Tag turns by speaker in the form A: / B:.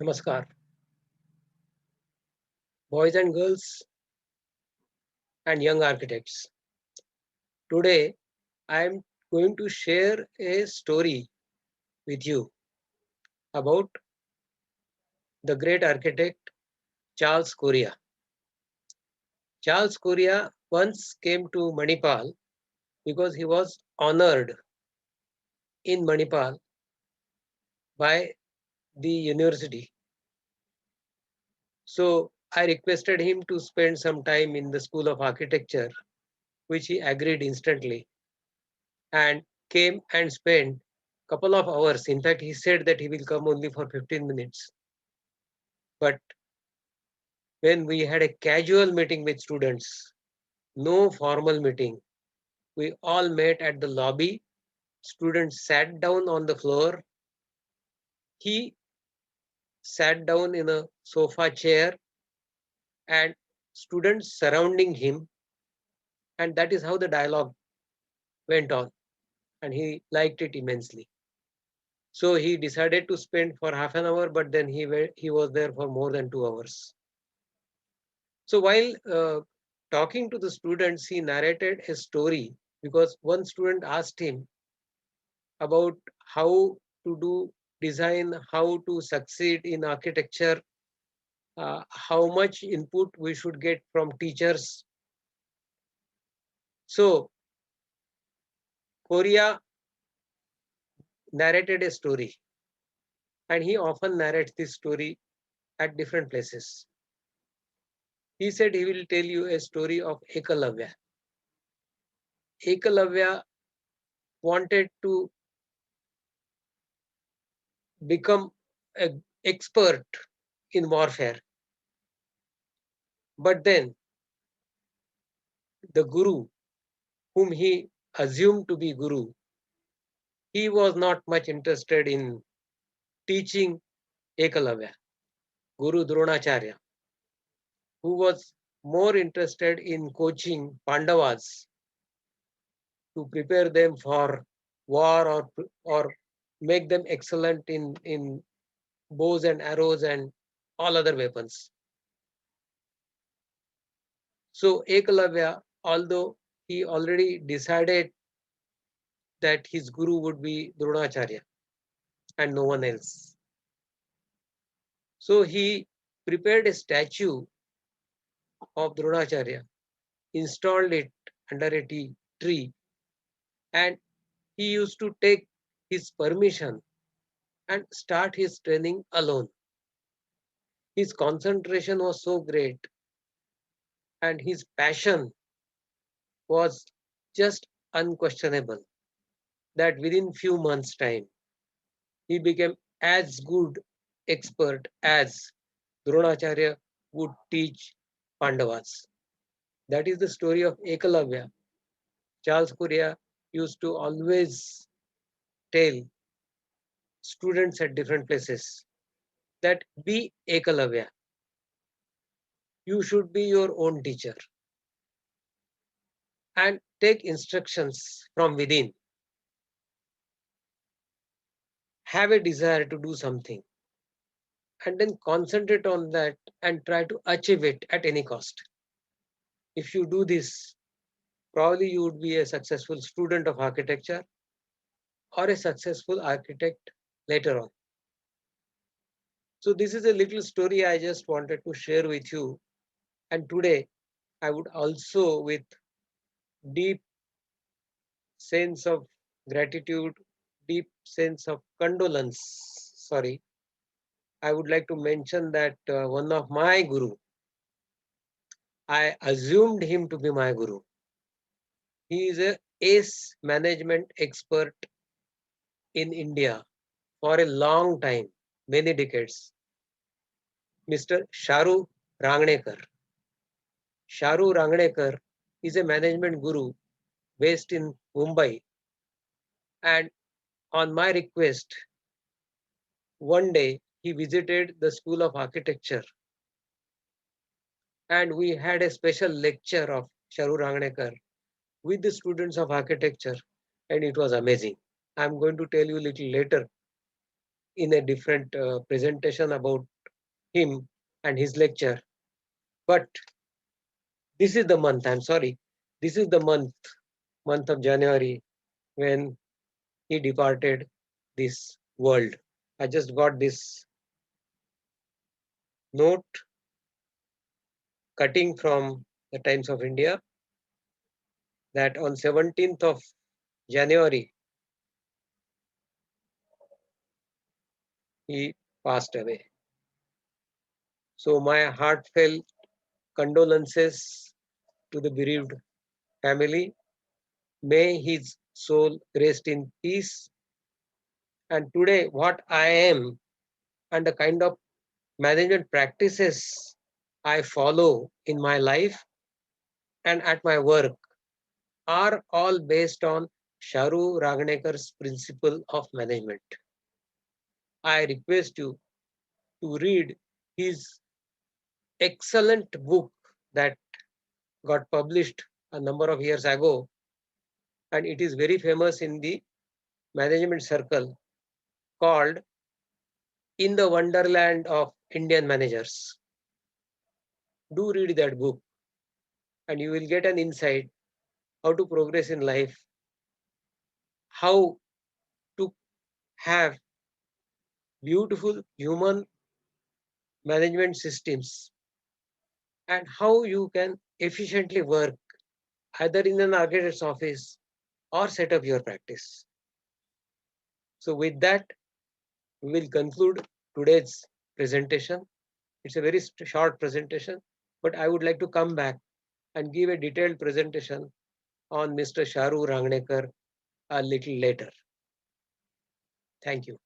A: Namaskar, boys and girls and young architects. Today, I am going to share a story with you about the great architect Charles Correa. Charles Correa once came to Manipal because he was honored in Manipal by the university. So I requested him to spend some time in the School of Architecture, which he agreed instantly and came and spent couple of hours. In fact, he said that he will come only for 15 minutes. But when we had a casual meeting with students, no formal meeting, we all met at the lobby. Students sat down on the floor. He sat down in a sofa chair and students surrounding him. And that is how the dialogue went on. And he liked it immensely. So he decided to spend for half an hour, but then he was there for more than 2 hours. So while talking to the students, he narrated a story because one student asked him about how to do design, how to succeed in architecture, how much input we should get from teachers. So Korea narrated a story, and he often narrates this story at different places. He said he will tell you a story of Ekalavya. Ekalavya wanted to become an expert in warfare. But then the Guru, whom he assumed to be Guru, he was not much interested in teaching Ekalavya, Guru Dronacharya, who was more interested in coaching Pandavas to prepare them for war or make them excellent in bows and arrows and all other weapons. So Ekalavya, although he already decided that his guru would be Dronacharya and no one else. So he prepared a statue of Dronacharya, installed it under a tree, and he used to take his permission and start his training alone. His concentration was so great and his passion was just unquestionable that within few months' time he became as good expert as Dronacharya would teach Pandavas. That is the story of Ekalavya. Charles Correa used to always tell students at different places that be Ekalavya. You should be your own teacher and take instructions from within. Have a desire to do something and then concentrate on that and try to achieve it at any cost. If you do this, probably you would be a successful student of architecture or a successful architect later on. So, this is a little story I just wanted to share with you. And today, I would also, with deep sense of gratitude, deep sense of condolence, sorry, I would like to mention that one of my guru, I assumed him to be my guru. He is a ace management expert in India for a long time, many decades, Mr. Sharu Rangnekar. Sharu Rangnekar is a management guru based in Mumbai. And on my request, one day he visited the School of Architecture and we had a special lecture of Sharu Rangnekar with the students of architecture, and it was amazing. I'm going to tell you a little later in a different presentation about him and his lecture. But this is the month, I'm sorry, this is the month of January when he departed this world. I just got this note cutting from the Times of India that on 17th of January he passed away. So my heartfelt condolences to the bereaved family. May his soul rest in peace. And today, what I am and the kind of management practices I follow in my life and at my work are all based on Sharu Ragnekar's principle of management. I request you to read his excellent book that got published a number of years ago, and it is very famous in the management circle, called In the Wonderland of Indian Managers. Do read that book, and you will get an insight how to progress in life, how to have beautiful human management systems, and how you can efficiently work either in an architect's office or set up your practice. So, with that, we will conclude today's presentation. It's a very short presentation, but I would like to come back and give a detailed presentation on Mr. Sharu Rangnekar a little later. Thank you.